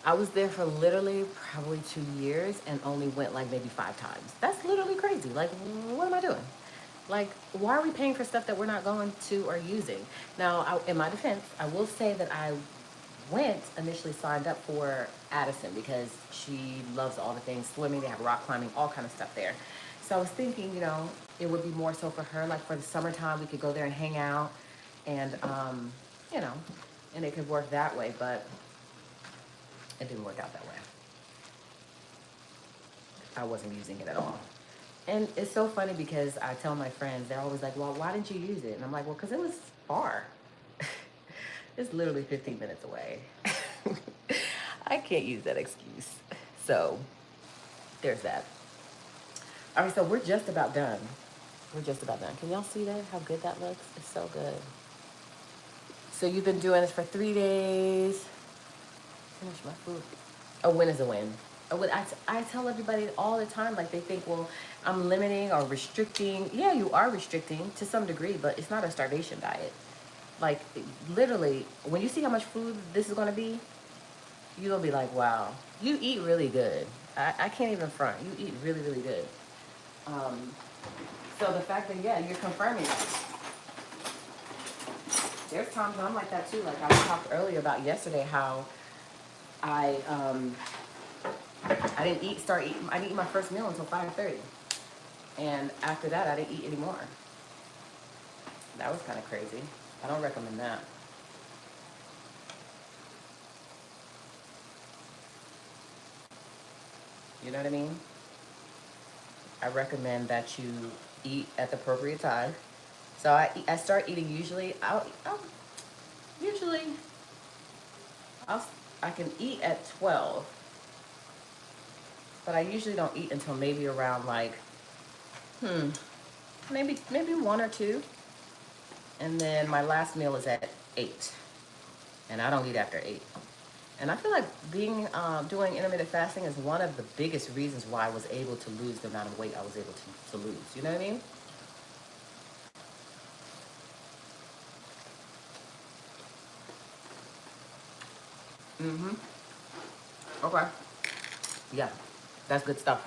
A: I was there for literally probably 2 years and only went like maybe 5 times. That's literally crazy. Like, what am I doing? Like, why are we paying for stuff that we're not going to or using? Now, in my defense, I will say that I initially signed up for Addison because she loves all the things swimming. They have rock climbing, all kind of stuff there. So I was thinking, it would be more so for her, like for the summertime, we could go there and hang out, and and it could work that way, but it didn't work out that way. I wasn't using it at all. And it's so funny because I tell my friends, they're always like, well, why didn't you use it? And I'm like, well, because it was far. It's literally 15 minutes away. I can't use that excuse. So there's that. All right, so we're just about done. We're just about done. Can y'all see that? How good that looks? It's so good. So you've been doing this for 3 days. Finish my food. A win is a win. I tell everybody all the time, like they think, well, I'm limiting or restricting. Yeah, you are restricting to some degree, but it's not a starvation diet. Like, literally, when you see how much food this is going to be, you're going to be like, wow, you eat really good. I can't even front. You eat really, really good. So the fact that, yeah, you're confirming that. There's times when I'm like that too. Like I talked earlier about yesterday how I didn't I didn't eat my first meal until 5:30. And after that, I didn't eat anymore. That was kind of crazy. I don't recommend that. You know what I mean? I recommend that you eat at the appropriate time. So I start eating usually. Usually I'll I can eat at 12, but I usually don't eat until maybe around like maybe 1 or 2, and then my last meal is at 8, and I don't eat after 8. And I feel like doing intermittent fasting is one of the biggest reasons why I was able to lose the amount of weight I was able to lose. You know what I mean? Mm-hmm. Okay. Yeah, that's good stuff.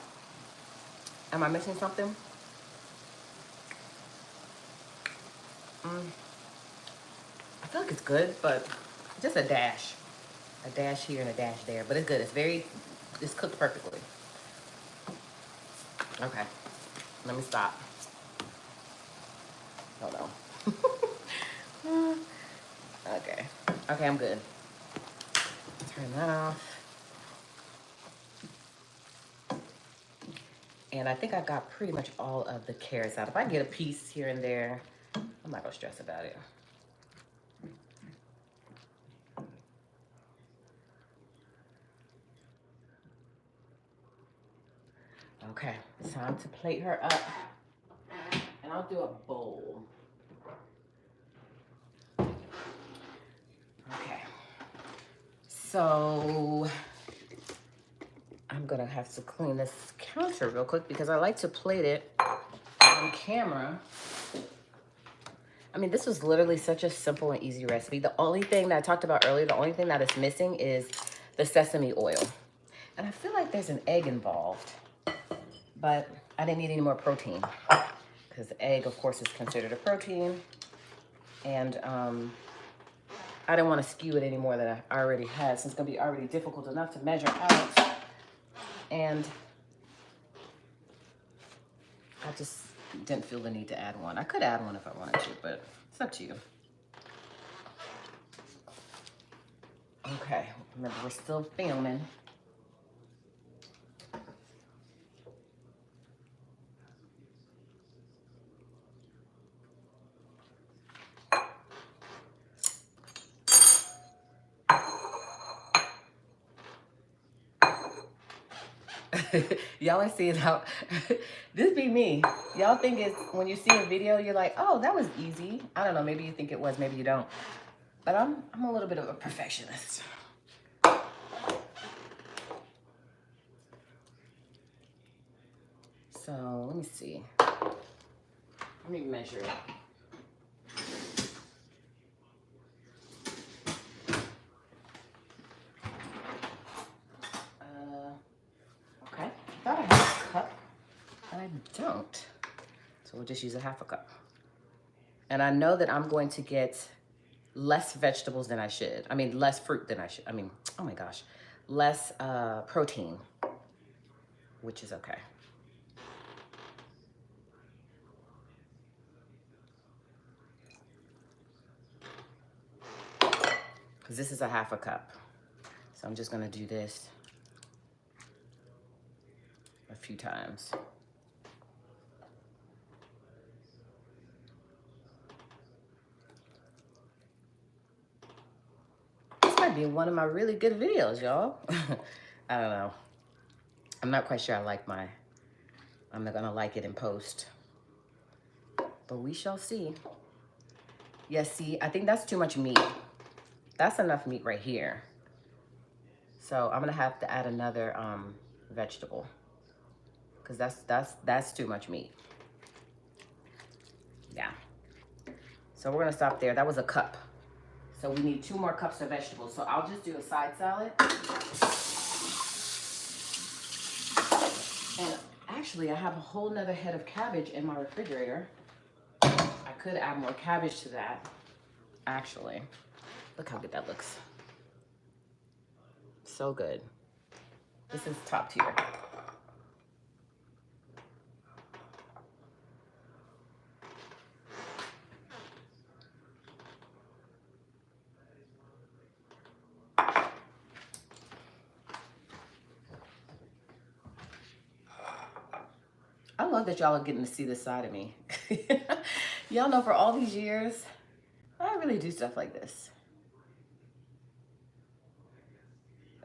A: Am I missing something? I feel like it's good, but just a dash. A dash here and a dash there. But it's good. It's cooked perfectly. Okay. Let me stop. Hold on. Okay. Okay, I'm good. Turn that off. And I think I got pretty much all of the carrots out. If I get a piece here and there, I'm not gonna stress about it. Okay, it's time to plate her up. And I'll do a bowl. Okay. So I'm gonna have to clean this counter real quick because I like to plate it on camera. I mean, this was literally such a simple and easy recipe. The only thing that I talked about earlier, the only thing that is missing is the sesame oil. And I feel like there's an egg involved, but I didn't need any more protein because egg, of course, is considered a protein. And I didn't want to skew it any more than I already had, since it's going to be already difficult enough to measure out. And I just didn't feel the need to add one. I could add one if I wanted to, but it's up to you. Okay, remember, we're still filming. Y'all are seeing how this be me. Y'all think it's when you see a video, you're like, oh, that was easy. I don't know, maybe you think it was, maybe you don't. But I'm a little bit of a perfectionist. So let me see. Let me measure it. Okay, I thought I had a cup, and I don't. So we'll just use a half a cup. And I know that I'm going to get less vegetables than I should. I mean, less fruit than I should. I mean, oh my gosh, less protein, which is okay. Because this is a half a cup. So I'm just gonna do this a few times. This might be one of my really good videos, y'all. I don't know. I'm not quite sure I'm not gonna like it in post. But we shall see. Yes, see, I think that's too much meat. That's enough meat right here. So I'm gonna have to add another vegetable, because that's too much meat. Yeah. So we're gonna stop there. That was a cup. So we need 2 more cups of vegetables. So I'll just do a side salad. And actually, I have a whole nother head of cabbage in my refrigerator. I could add more cabbage to that, actually. Look how good that looks. So good. This is top tier. love that y'all are getting to see this side of me. Y'all know for all these years, I really do stuff like this.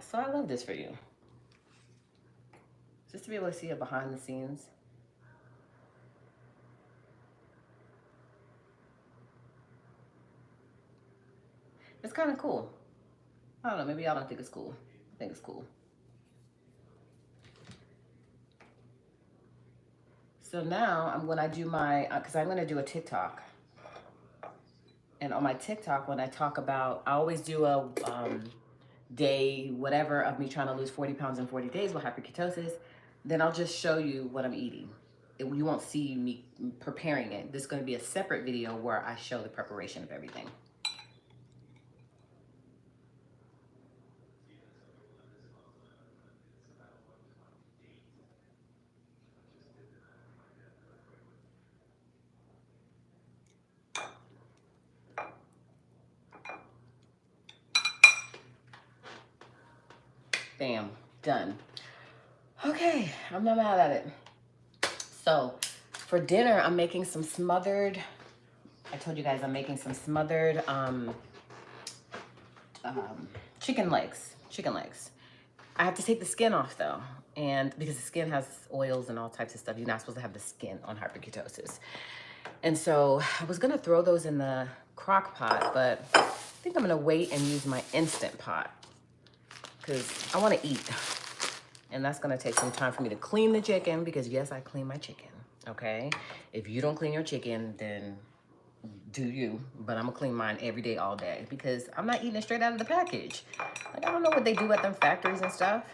A: So I love this for you. Just to be able to see it behind the scenes. It's kind of cool. I don't know, maybe y'all don't think it's cool. I think it's cool. So now when I do my, because I'm going to do a TikTok. And on my TikTok, when I talk about, I always do a day, whatever, of me trying to lose 40 pounds in 40 days with hyper-ketosis. Then I'll just show you what I'm eating. You won't see me preparing it. This is going to be a separate video where I show the preparation of everything. Bam, done. Okay, I'm not mad at it. So for dinner, I'm making some smothered, I told you guys I'm making some smothered chicken legs. I have to take the skin off though, and because the skin has oils and all types of stuff, you're not supposed to have the skin on hyper-ketosis. And so I was gonna throw those in the crock pot, but I think I'm gonna wait and use my Instant Pot because I wanna eat. And that's gonna take some time for me to clean the chicken because yes, I clean my chicken, okay? If you don't clean your chicken, then do you, but I'm gonna clean mine every day, all day, because I'm not eating it straight out of the package. Like, I don't know what they do at them factories and stuff.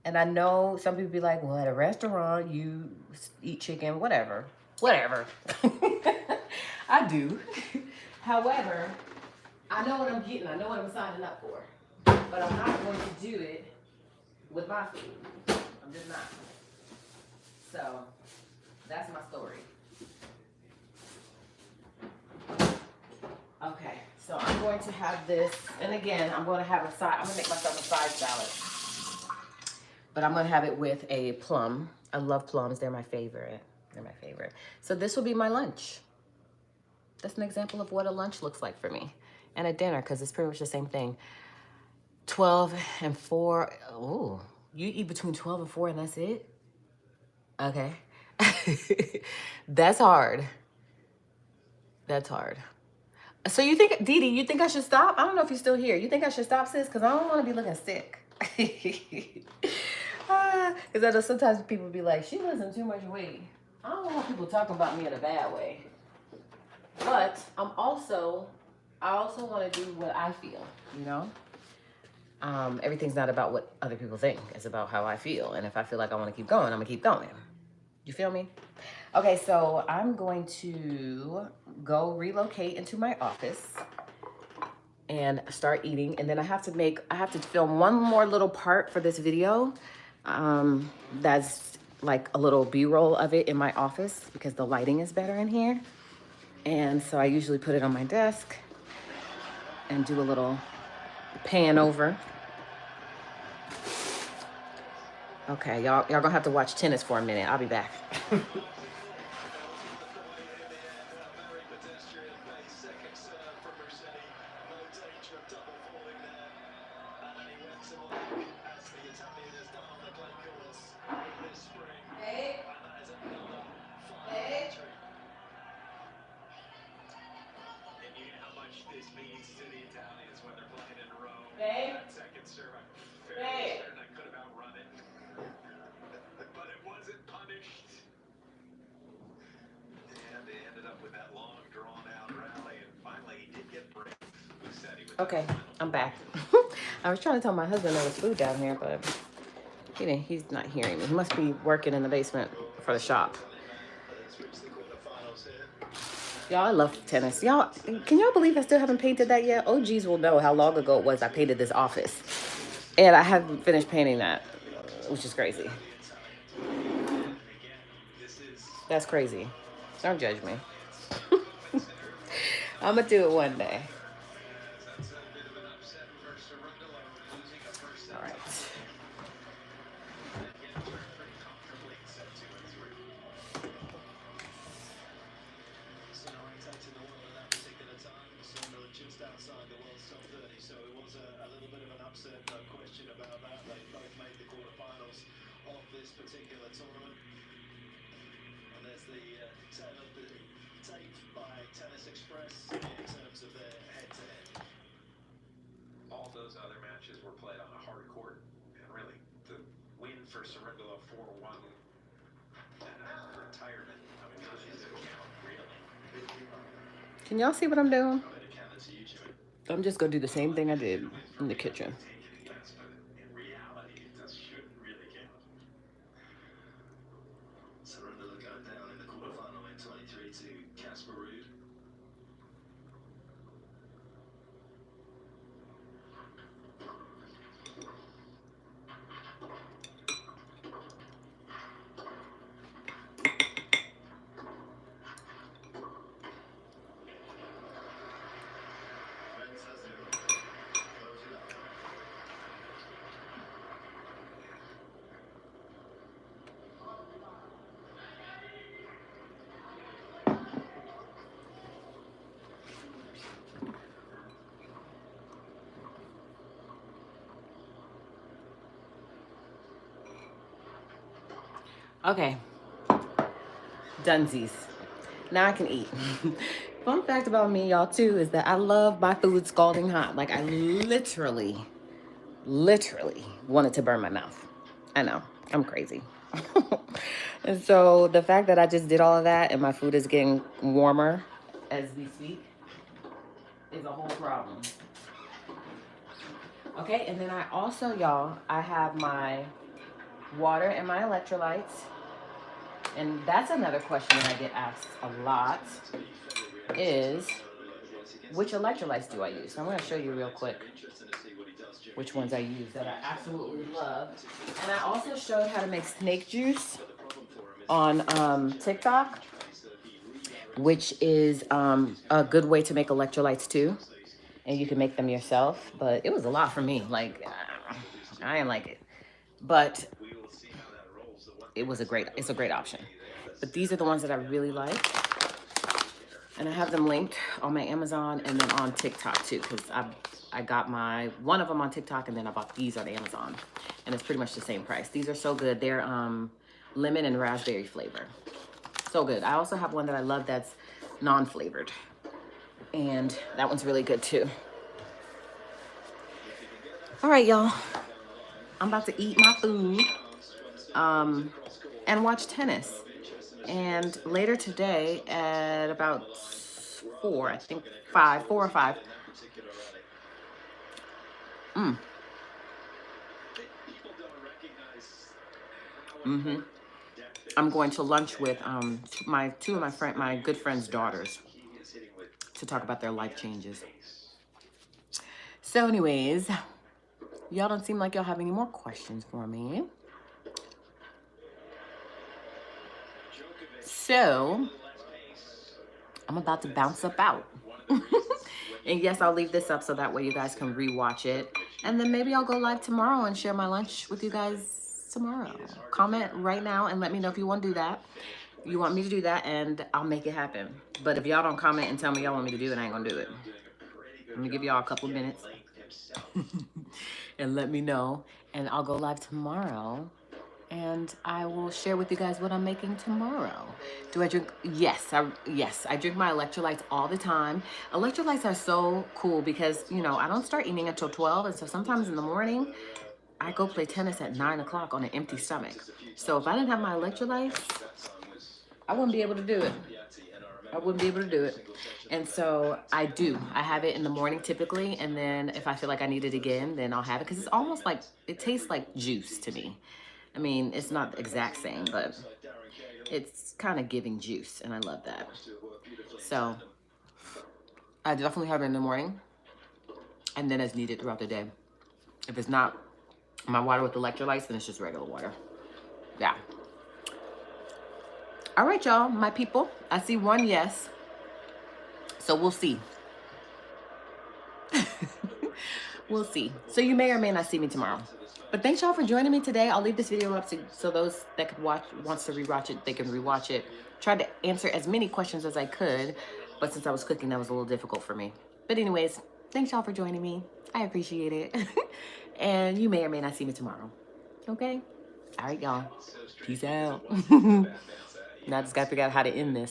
A: And I know some people be like, well, at a restaurant, you eat chicken, whatever. I do. However, I know what I'm getting. I know what I'm signing up for. But I'm not going to do it with my food. I'm just not. So, that's my story. Okay, so I'm going to have this, and again, I'm going to make myself a side salad. But I'm going to have it with a plum. I love plums, they're my favorite. So this will be my lunch. That's an example of what a lunch looks like for me. And a dinner, because it's pretty much the same thing. 12 and 4, oh, you eat between 12 and 4 and that's it? Okay. That's hard. So you think, Dee Dee, you think I should stop? I don't know if you're still here. You think I should stop, sis? Because I don't want to be looking sick. Because I know sometimes people be like, she losing too much weight. I don't want people talking about me in a bad way. But I also want to do what I feel, you know? Everything's not about what other people think. It's about how I feel. And if I feel like I want to keep going, I'm going to keep going. You feel me? Okay, so I'm going to go relocate into my office and start eating. And then I have to film one more little part for this video. That's like a little B-roll of it in my office because the lighting is better in here. And so I usually put it on my desk and do a little pan over. Okay, y'all gonna have to watch tennis for a minute. I'll be back. Okay, I'm back. I was trying to tell my husband there was food down here, but he's not hearing me. He must be working in the basement for the shop. Y'all, I love tennis. Y'all, can y'all believe I still haven't painted that yet? OGs will know how long ago it was I painted this office. And I haven't finished painting that, which is crazy. That's crazy. Don't judge me. I'm gonna do it one day. All right. Can y'all see what I'm doing? I'm just gonna do the same thing I did in the kitchen. Okay, dunsies. Now I can eat. Fun fact about me, y'all, too, is that I love my food scalding hot. Like, I literally wanted to burn my mouth. I know, I'm crazy. And so the fact that I just did all of that and my food is getting warmer as we speak is a whole problem. Okay, and then I also, y'all, I have my water and my electrolytes. And that's another question that I get asked a lot is, which electrolytes do I use? So I'm going to show you real quick which ones I use that I absolutely love. And I also showed how to make snake juice on TikTok, which is a good way to make electrolytes too. And you can make them yourself, but it was a lot for me. Like, I didn't like it, but it's a great option. But these are the ones that I really like. And I have them linked on my Amazon and then on TikTok too, because I got one of them on TikTok and then I bought these on Amazon. And it's pretty much the same price. These are so good. They're lemon and raspberry flavor. So good. I also have one that I love that's non-flavored. And that one's really good too. All right, y'all. I'm about to eat my food and watch tennis. And later today at about 4 or 5. I'm going to lunch with two of my good friends' daughters to talk about their life changes. So anyways, y'all don't seem like y'all have any more questions for me. So I'm about to bounce up out. And yes, I'll leave this up so that way you guys can rewatch it. And then maybe I'll go live tomorrow and share my lunch with you guys tomorrow. Comment right now and let me know if you want to do that. You want me to do that, and I'll make it happen. But if y'all don't comment and tell me y'all want me to do it, I ain't gonna do it. I'm gonna give y'all a couple of minutes and let me know. And I'll go live tomorrow. And I will share with you guys what I'm making tomorrow. Do I drink? Yes, I drink my electrolytes all the time. Electrolytes are so cool because, you know, I don't start eating until 12. And so sometimes in the morning, I go play tennis at 9 o'clock on an empty stomach. So if I didn't have my electrolytes, I wouldn't be able to do it. And so I do. I have it in the morning typically. And then if I feel like I need it again, then I'll have it. Because it's almost like, it tastes like juice to me. I mean, it's not the exact same, but it's kind of giving juice, and I love that. So I definitely have it in the morning, and then as needed throughout the day. If it's not my water with electrolytes, then it's just regular water. Yeah. All right, y'all, my people. I see one yes. So we'll see. We'll see. So you may or may not see me tomorrow. But thanks y'all for joining me today. I'll leave this video up so those that could wants to rewatch it, they can rewatch it. Tried to answer as many questions as I could, but since I was cooking, that was a little difficult for me. But anyways, thanks y'all for joining me. I appreciate it. And you may or may not see me tomorrow. Okay? All right, y'all. Peace out. Now I just got to figure out how to end this.